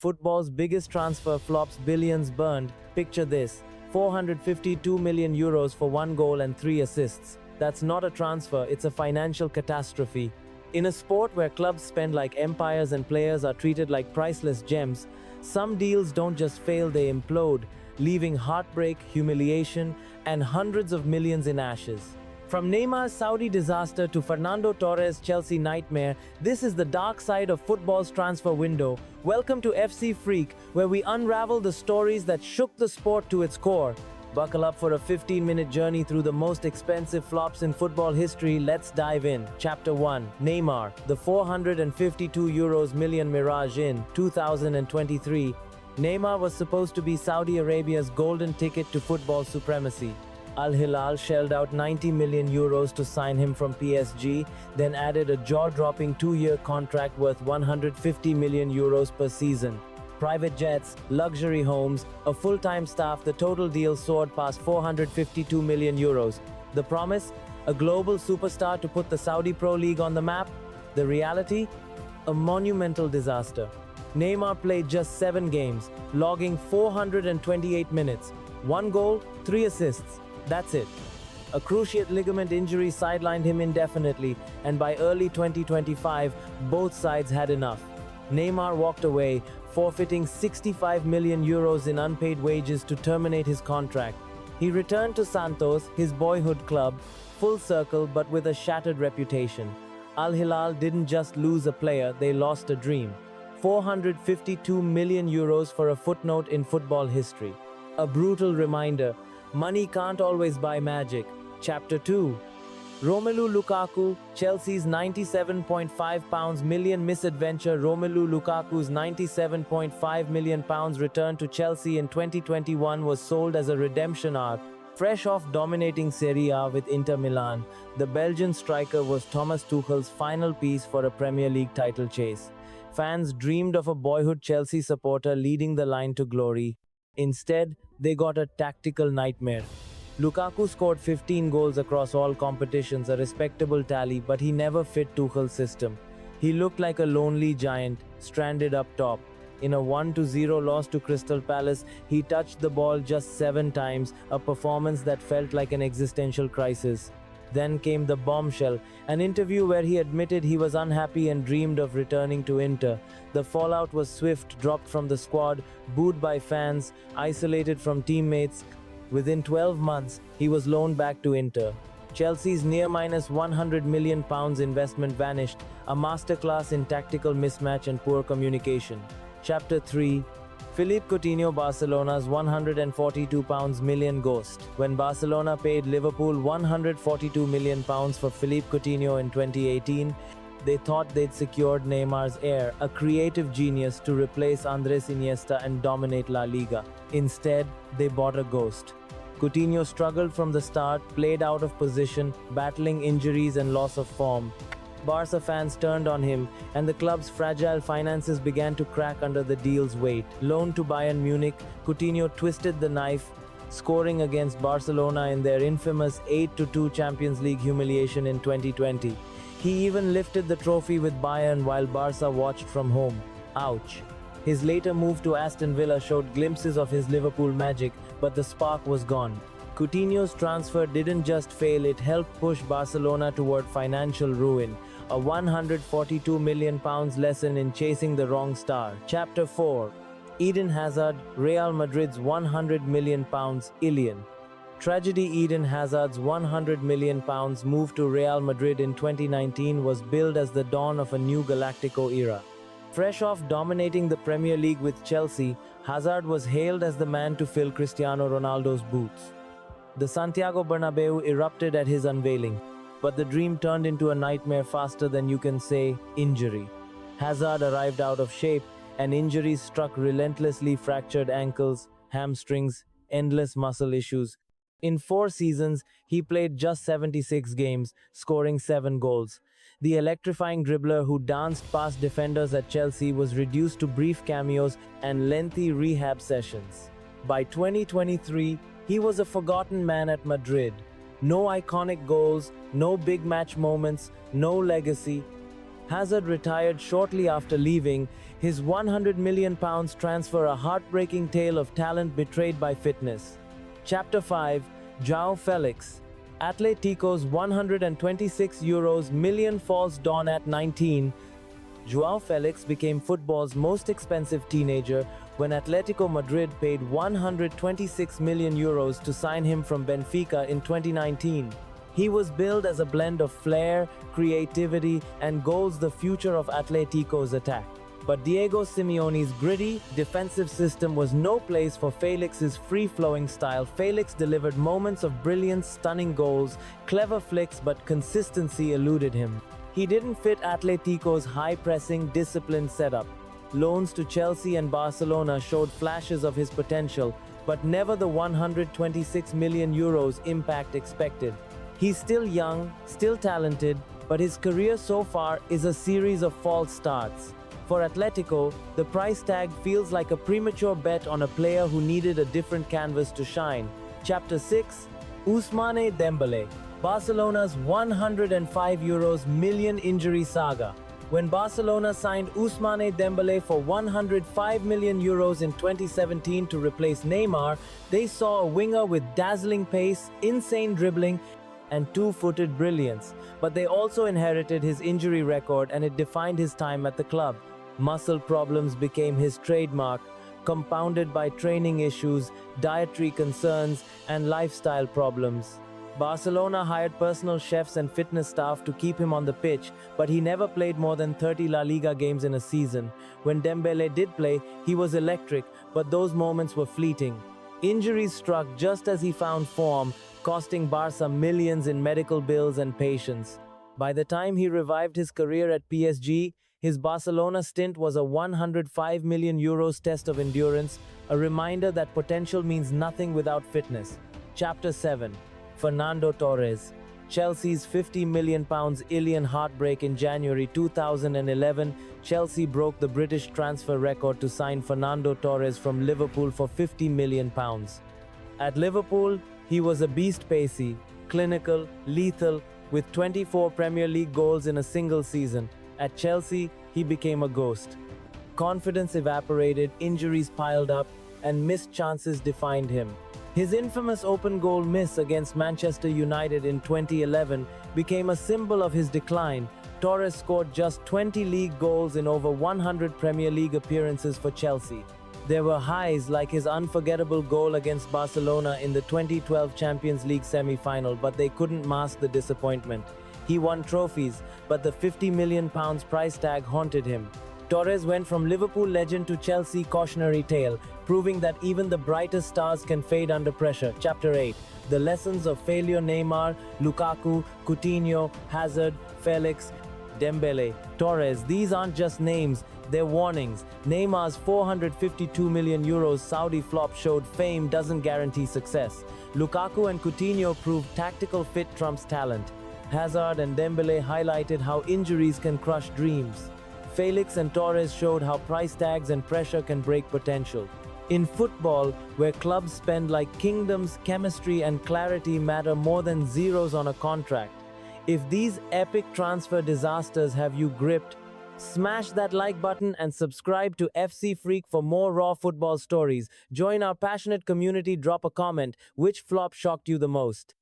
Football's biggest transfer flops, billions burned. Picture this: 452 million euros for 1 goal and 3 assists. That's not a transfer, it's a financial catastrophe. In a sport where clubs spend like empires and players are treated like priceless gems, some deals don't just fail, they implode, leaving heartbreak, humiliation, and hundreds of millions in ashes. From Neymar's Saudi disaster to Fernando Torres' Chelsea nightmare, this is the dark side of football's transfer window. Welcome to FC Freak, where we unravel the stories that shook the sport to its core. Buckle up for a 15-minute journey through the most expensive flops in football history. Let's dive in. Chapter 1. Neymar, the 452 million mirage. In 2023, Neymar was supposed to be Saudi Arabia's golden ticket to football supremacy. Al Hilal shelled out 90 million euros to sign him from PSG, then added a jaw-dropping 2-year contract worth 150 million euros per season. Private jets, luxury homes, a full-time staff, the total deal soared past 452 million euros. The promise? A global superstar to put the Saudi Pro League on the map? The reality? A monumental disaster. Neymar played just 7 games, logging 428 minutes. 1 goal, 3 assists. That's it. A cruciate ligament injury sidelined him indefinitely, and by early 2025, both sides had enough. Neymar walked away, forfeiting 65 million euros in unpaid wages to terminate his contract. He returned to Santos, his boyhood club, full circle but with a shattered reputation. Al Hilal didn't just lose a player, they lost a dream. 452 million euros for a footnote in football history. A brutal reminder: money can't always buy magic. Chapter 2. Romelu Lukaku, Chelsea's £97.5 million misadventure. Romelu Lukaku's £97.5 million return to Chelsea in 2021 was sold as a redemption arc. Fresh off dominating Serie A with Inter Milan, the Belgian striker was Thomas Tuchel's final piece for a Premier League title chase. Fans dreamed of a boyhood Chelsea supporter leading the line to glory. Instead, they got a tactical nightmare. Lukaku scored 15 goals across all competitions, a respectable tally, but he never fit Tuchel's system. He looked like a lonely giant, stranded up top. In a 1-0 loss to Crystal Palace, he touched the ball just 7 times, a performance that felt like an existential crisis. Then came the bombshell, an interview where he admitted he was unhappy and dreamed of returning to Inter. The fallout was swift: dropped from the squad, booed by fans, isolated from teammates. Within 12 months, he was loaned back to Inter. Chelsea's near -100 million pounds investment vanished, a masterclass in tactical mismatch and poor communication. Chapter 3. Philippe Coutinho, Barcelona's £142 million ghost. When Barcelona paid Liverpool £142 million for Philippe Coutinho in 2018, they thought they'd secured Neymar's heir, a creative genius to replace Andres Iniesta and dominate La Liga. Instead, they bought a ghost. Coutinho struggled from the start, played out of position, battling injuries and loss of form. Barca fans turned on him, and the club's fragile finances began to crack under the deal's weight. Loaned to Bayern Munich, Coutinho twisted the knife, scoring against Barcelona in their infamous 8-2 Champions League humiliation in 2020. He even lifted the trophy with Bayern while Barca watched from home. Ouch. His later move to Aston Villa showed glimpses of his Liverpool magic, but the spark was gone. Coutinho's transfer didn't just fail, it helped push Barcelona toward financial ruin. A £142 million lesson in chasing the wrong star. Chapter 4. Eden Hazard, Real Madrid's £100 million alien. Tragedy: Eden Hazard's £100 million move to Real Madrid in 2019 was billed as the dawn of a new Galactico era. Fresh off dominating the Premier League with Chelsea, Hazard was hailed as the man to fill Cristiano Ronaldo's boots. The Santiago Bernabeu erupted at his unveiling, but the dream turned into a nightmare faster than you can say injury. Hazard arrived out of shape, and injuries struck relentlessly: fractured ankles, hamstrings, endless muscle issues. In 4 seasons, he played just 76 games, scoring 7 goals. The electrifying dribbler who danced past defenders at Chelsea was reduced to brief cameos and lengthy rehab sessions. By 2023, he was a forgotten man at Madrid. No iconic goals, no big match moments, no legacy. Hazard retired shortly after leaving. His £100 million transfer, a heartbreaking tale of talent betrayed by fitness. Chapter 5. João Felix. Atletico's €126 million falls dawn at 19. João Felix became football's most expensive teenager when Atletico Madrid paid €126 million to sign him from Benfica in 2019. He was billed as a blend of flair, creativity, and goals, the future of Atletico's attack. But Diego Simeone's gritty, defensive system was no place for Felix's free-flowing style. Felix delivered moments of brilliance, stunning goals, clever flicks, but consistency eluded him. He didn't fit Atletico's high-pressing, disciplined setup. Loans to Chelsea and Barcelona showed flashes of his potential, but never the €126 million impact expected. He's still young, still talented, but his career so far is a series of false starts. For Atletico, the price tag feels like a premature bet on a player who needed a different canvas to shine. Chapter 6. Ousmane Dembélé. Barcelona's €105 million injury saga. When Barcelona signed Ousmane Dembélé for €105 million in 2017 to replace Neymar, they saw a winger with dazzling pace, insane dribbling, and two-footed brilliance. But they also inherited his injury record, and it defined his time at the club. Muscle problems became his trademark, compounded by training issues, dietary concerns, and lifestyle problems. Barcelona hired personal chefs and fitness staff to keep him on the pitch, but he never played more than 30 La Liga games in a season. When Dembélé did play, he was electric, but those moments were fleeting. Injuries struck just as he found form, costing Barça millions in medical bills and patience. By the time he revived his career at PSG, his Barcelona stint was a €105 million test of endurance, a reminder that potential means nothing without fitness. Chapter 7. Fernando Torres. Chelsea's £50 million Ilian heartbreak. In January 2011, Chelsea broke the British transfer record to sign Fernando Torres from Liverpool for £50 million. At Liverpool, he was a beast, pacey, clinical, lethal, with 24 Premier League goals in a single season. At Chelsea, he became a ghost. Confidence evaporated, injuries piled up, and missed chances defined him. His infamous open goal miss against Manchester United in 2011 became a symbol of his decline. Torres scored just 20 league goals in over 100 Premier League appearances for Chelsea. There were highs like his unforgettable goal against Barcelona in the 2012 Champions League semi-final, but they couldn't mask the disappointment. He won trophies, but the £50 million price tag haunted him. Torres went from Liverpool legend to Chelsea cautionary tale, proving that even the brightest stars can fade under pressure. Chapter 8. The lessons of failure. Neymar, Lukaku, Coutinho, Hazard, Felix, Dembélé, Torres. These aren't just names, they're warnings. Neymar's €452 million Saudi flop showed fame doesn't guarantee success. Lukaku and Coutinho proved tactical fit trumps talent. Hazard and Dembélé highlighted how injuries can crush dreams. Felix and Torres showed how price tags and pressure can break potential. In football, where clubs spend like kingdoms, chemistry and clarity matter more than zeros on a contract. If these epic transfer disasters have you gripped, smash that like button and subscribe to FC Freak for more raw football stories. Join our passionate community, drop a comment. Which flop shocked you the most?